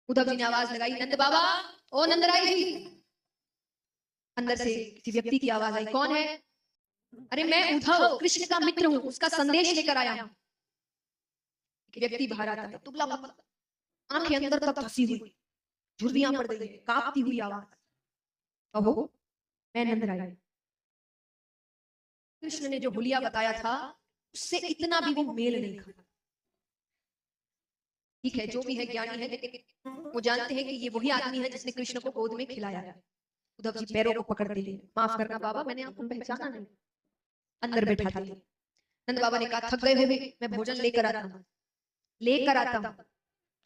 उद्धव जी ने आवाज लगाई, नंद बाबा, ओ नंदराय जी। अंदर से किसी व्यक्ति की आवाज आई, कौन है? अरे मैं उद्धव, कृष्ण का मित्र हूं, उसका संदेश लेकर आया हूं। व्यक्ति बाहर आता है, दुबला पतला, आंखें अंदर तक धसी हुई, झुर्रियां पड़ गई, कांपती हुई आवाज, कहो मैं नंदराय। कृष्ण ने जो हुलिया बताया था उससे इतना भी वो मेल नहीं खाता। ठीक है, जो भी है ज्ञानी है, लेकिन वो जानते हैं कि ये वही आदमी है जिसने कृष्ण को गोद में खिलाया है। उद्धव जी पैरों को पकड़ते हैं, माफ करना बाबा, मैंने आपको पहचाना नहीं। अंदर बैठा दिया। नंद बाबा ने कहा, थक गए होगे, मैं भोजन लेकर आता हूँ। लेकर आता हूँ,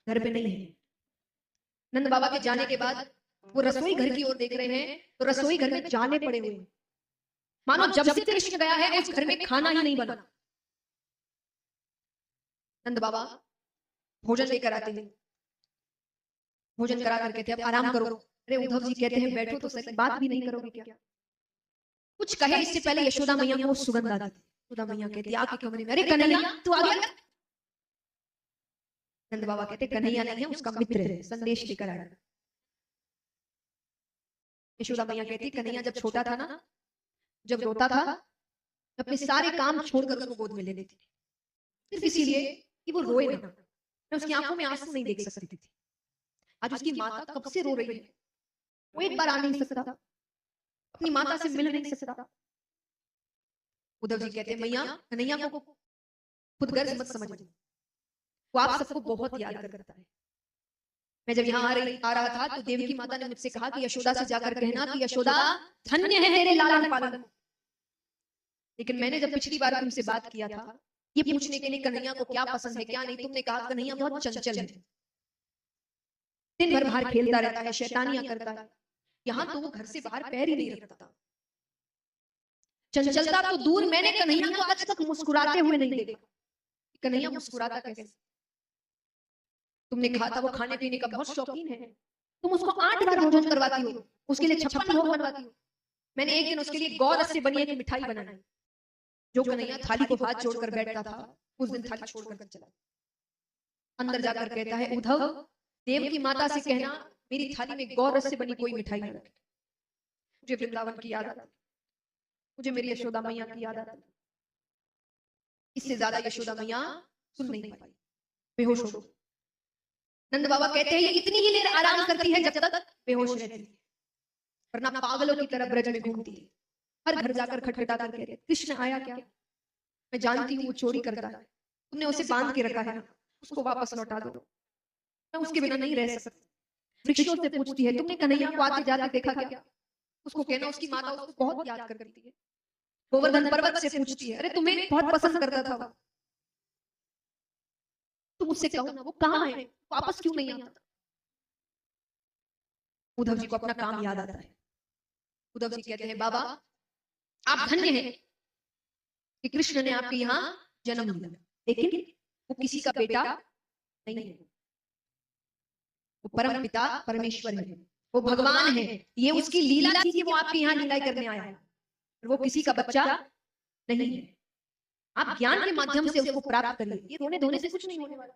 घर पे नहीं है। नंद बाबा के जाने के बाद वो रसोई घर की ओर देख रहे हैं तो रसोई घर में जाले पड़े हुए हैं, मानो जब से कृष्ण गया है उस घर में खाना ही नहीं बना। नंद बाबा भोजन लेकर आते हैं, भोजन करा कर कहते हैं, अब आराम करो। अरे उद्धव जी कहते हैं, बैठो तो सही, बात भी नहीं करोगे क्या? कुछ कहे इससे पहले यशोदा मैया को सुगंध आती। यशोदा मैया कहती, आके कमरे में, अरे कन्हैया तू आ गया? नंद बाबा कहते, कन्हैया नहीं है, उसका मित्र है, संदेश लेकर आया। यशोदा मैया कहती, कन्हैया जब छोटा था ना, जब रोता था, अपने सारे काम छोड़कर उसको गोद में ले लेती थी, सिर्फ इसीलिए कि वो रोए ना। मैं उसकी आंखों में आंसू नहीं देख सकती थी। आज उसकी माता कब से रो रही है, वो एक बार आ नहीं सकता, अपनी माता से मिल नहीं सकता। उद्धव जी कहते, मैया कन्हैया को खुद गर्ज मत समझ, वो आप सबको बहुत याद करता है। मैं जब यहाँ आ रहा था तो देवी की माता ने मुझसे कहा कि यशोदा से जाकर कहना कि यशोदा धन्य है तेरे लालन पालन। लेकिन मैंने जब पिछली बार तुमसे बात किया था ये पूछने के लिए कन्हैया को क्या पसंद है क्या नहीं, तुमने कहा कन्हैया बहुत चंचल है, दिन भर बाहर खेलता रहता है, शैतानियां करता है। यहाँ तो वो घर से बाहर पैर ही नहीं रखता। चंचलता तो दूर, मैंने कन्हैया को आज तक मुस्कुराते हुए नहीं देखा। कन्हैया मुस्कुराता कैसे? तुमने कहा था वो खाने पीने का बहुत शौकीन है, तुम उसको 8 बार भोजन करवाती हो, उसके लिए 56 भोग बनवाती हो। मैंने एक दिन उसके लिए गौरस से बनी एक मिठाई बनाई। जो कन्हैया थाली को हाथ जोड़कर बैठता था उस दिन थाली छोड़कर चला। अंदर जाकर कहता है, उद्धव देव की माता से कहना मेरी थाली में गौरस से बनी कोई मिठाई न रखे। मुझे वृंदावन की याद आती, मुझे मेरी यशोदा मैया की याद आती। इससे ज्यादा यशोदा मैया सुन नहीं पाई, बेहोश हो गई। नंद बाबा कहते हैं ये इतनी ही देर आराम करती है जब तक बेहोश रहती है, वरना पागलों की तरह ब्रज में घूमती है। हर घर जाकर खटखटा कर कहते, कृष्ण आया क्या? मैं जानती हूँ वो चोरी करता है, तुमने उसे बांध के रखा है ना, उसको वापस लौटा दो, मैं उसके बिना नहीं रह सकती। वृक्षों से पूछती है, तुमने कन्हैया को आते जाते देखा क्या? उसको कहना उसकी माता उसको बहुत याद करती है। गोवर्धन पर्वत से पूछती है, अरे तुम्हें बहुत पसंद करता था वो, तुम उससे कहो ना वो कहाँ है, वापस क्यों नहीं आता? उद्धव जी को अपना काम याद आता है। उद्धव जी कहते हैं, बाबा आप धन्य हैं कि कृष्ण ने आपके यहाँ जन्म लिया, लेकिन वो किसी का बेटा नहीं है, वो परम पिता परमेश्वर है, वो भगवान है। ये उसकी लीला थी कि वो आपके यहाँ लीला करने आया है, वो किसी का बच्चा नहीं है। आप ज्ञान के माध्यम से उसको प्राप्त करिए, ये रोने धोने से कुछ नहीं होने वाला।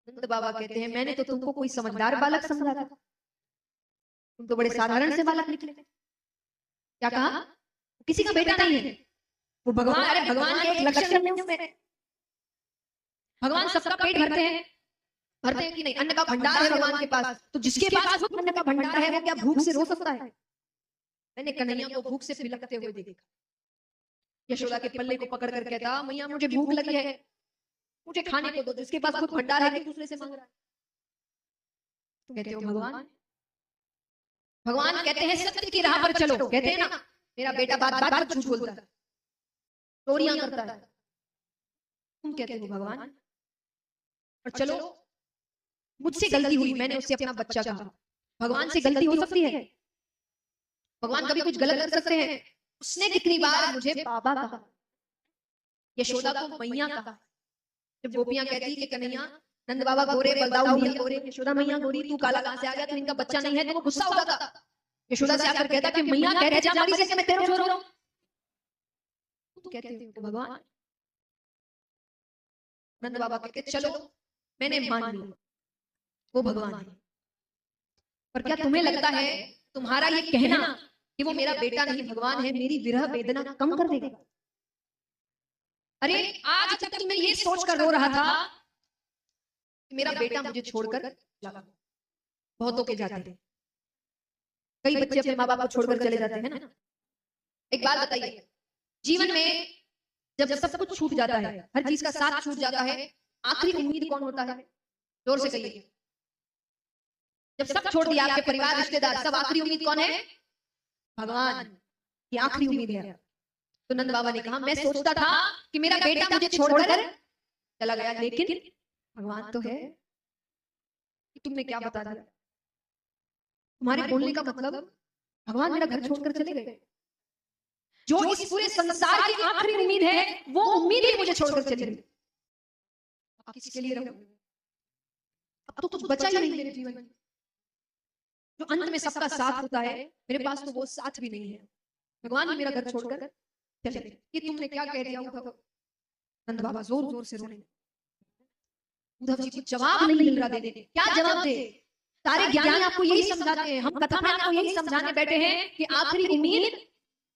नंद बाबा कहते हैं, मैंने तो तुमको कोई समझदार बालक समझा था, तुम तो बड़े साधारण से बालक निकले। क्या कहा? किसी का बेटा नहीं है, वो भगवान। अरे भगवान के एक लक्षण है उसमें, भगवान सबका पेट भरते हैं, भरते हैं कि नहीं? अन्न का भंडार है भगवान के पास, तो जिसके पास अन्न का भंडार है वो क्या भूख से रो सकता है? मैंने कन्हैया को भूख से बिलखते हुए देखा। यशोदा के पल्ले को पकड़ कर कहता, मैया मुझे भूख लगी है, मुझे खाने को दो। जिसके पास खुद भंडार है कि दूसरे से मांग रहा है? तुम कहते हो भगवान, भगवान कहते हैं सत्य की राह पर चलो। कहते हैं ना मेरा बेटा बात बात पर झूठ बोलता है, चोरियां करता है। तुम कहते हो भगवान, और चलो मुझसे गलती हुई, मैंने उससे अपना बच्चा कहा। भगवान से गलती हो सकती है, भगवान कभी कुछ गलत कर सकते हैं। उसने कितनी बार मुझे बाबा कहा, यशोदा को मैया कहा। जब गोपियां कहती कि कन्हैया नंद बाबा गोरे, बलदाऊ भैया गोरे, यशोदा मैया गोरी, तू काला कहां से आ गया, तो इनका बच्चा नहीं है, तो वो गुस्सा हो जाता। यशोदा से आकर कहता कि मैया कहते जा मरी से मैं तेरे छोड़ रहा हूं। तुम कहते हो भगवान। नंद बाबा कहते चलो मैंने मान लिया, वो भगवान है। पर क्या तुम्हें लगता है तुम्हारा ये कहना कि वो मेरा बेटा नहीं भगवान है मेरी विरह वेदना कम कर देगा? अरे आज तक तो मैं ये सोचकर रो रहा था कि मेरा बेटा मुझे छोड़कर चला। बहुतों के जाते हैं, कई बच्चे अपने माँ बाप को छोड़कर चले जाते हैं ना। एक बात बताइए, जीवन में जब सब कुछ छूट जाता है, हर चीज का साथ छूट जाता है, आखिरी उम्मीद कौन होता है? जोर से कहिए। जब सब छोड़ दिया, आपके परिवार रिश्तेदार सब, आखिरी उम्मीद कौन है? भगवान की आखिरी उम्मीद है। तो नंद बाबा ने कहा मैं सोचता था कि मेरा बेटा मुझे छोड़कर चला गया, लेकिन भगवान तो है। तुमने क्या बता दिया? तुम्हारे बोलने का मतलब भगवान मेरा घर छोड़कर चले गए। जो इस पूरे संसार की आखिरी उम्मीद है वो उम्मीद ही मुझे छोड़कर चली गई। अब किसके लिए रहूं? अब तो कुछ बचा ही नहीं मेरे जीवन में। जो अंत में सबका साथ होता है, मेरे पास तो वो साथ भी नहीं है। भगवान मेरा घर छोड़कर चले गए। ये तुमने क्या कह दिया उद्धव? नंद बाबा जोर जोर से रोने। उद्धव जी को जवाब नहीं मिल रहा देने। क्या जवाब दे? सारे ज्ञानी आपको यही समझाते हैं, हम कथा में आपको यही समझाने बैठे हैं कि आखिरी उम्मीद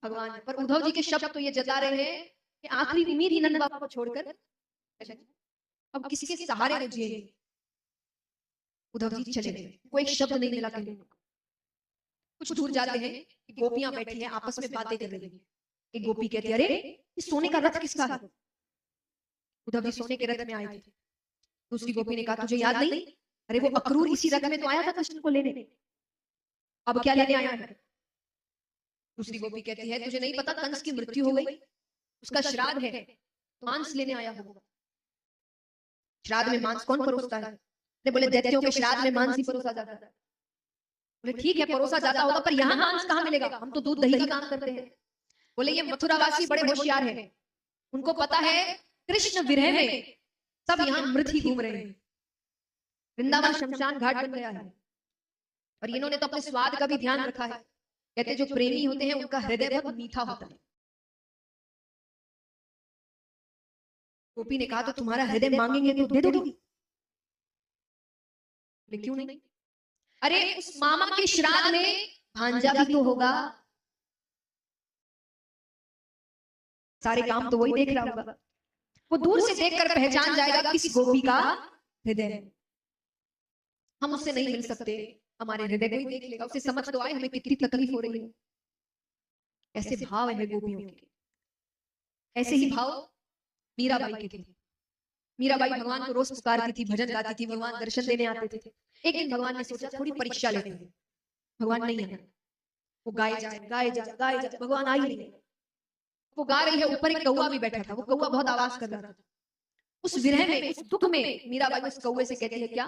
भगवान है। पर उद्धव जी के शब्द तो ये जता रहे हैं कि आखिरी उम्मीद ही नंद बाबा को छोड़कर अब किसके सहारे में जिए। उद्धव जी चले गए, कोई शब्द नहीं मिला कहने को। कुछ दूर जाते हैं, गोपियां बैठी हैं आपस में बातें कर रही हैं। एक गोपी कहती है अरे ये सोने का रथ किसका है? उद्धव जी सोने के रथ में आए थे। दूसरी गोपी ने कहा तुझे याद नहीं? अरे वो अक्रूर इसी रथ में तो आया था कृष्ण को लेने, अब क्या लेने आया है? दूसरी गोपी कहती है तुझे नहीं पता कंस की मृत्यु हो गई, उसका श्राद्ध है, मांस लेने आया होगा। श्राद्ध में मांस कौन परोसता है? बोले दैत्यों के श्राद्ध में मांस ही परोसा जाता है। बोले ठीक है परोसा जाता होगा, पर यहाँ मांस कहाँ मिलेगा? हम तो दूध दही का काम करते हैं। बोले ये मथुरावासी बड़े होशियार हैं, उनको पता है कृष्ण विरह में सब यहाँ मृत ही घूम रहे हैं, वृंदावन शमशान घाट बन गया है। और इन्होंने तो अपने स्वाद का भी ध्यान रखा है। कहते जो प्रेमी होते हैं उनका हृदय बहुत मीठा होता है। गोपी ने कहा तो तुम्हारा हृदय मांगेंगे तो दे दोगी? क्यों नहीं? अरे उस मामा के श्राद्ध में भांजा भी तो होगा, सारे काम तो वही देख रहा होगा। वो दूर से देखकर पहचान जाएगा किस गोपी का हृदय है। हम उससे नहीं मिल सकते, हमारे हृदय को ही देख लेगा, उसे समझ तो आए हमें कितनी तकलीफ हो रही है। ऐसे भाव है गोपियों के। ऐसे ही भाव मीराबाई के थे। मीराबाई भगवान को रोज पुकारती थी, भजन गाती थी, भगवान दर्शन देने आते थे। एक दिन भगवान ने सोचा थोड़ी परीक्षा लेते हैं। भगवान नहीं आए, वो गाए जाए गाए जाए गाए जाए, भगवान आ ही नहीं। वो गा रही है, ऊपर एक कौवा भी बैठा था, वो कौवा बहुत आवाज कर रहा था। उस विरह में, उस दुख में मीराबाई उस कौवे से कहती है क्या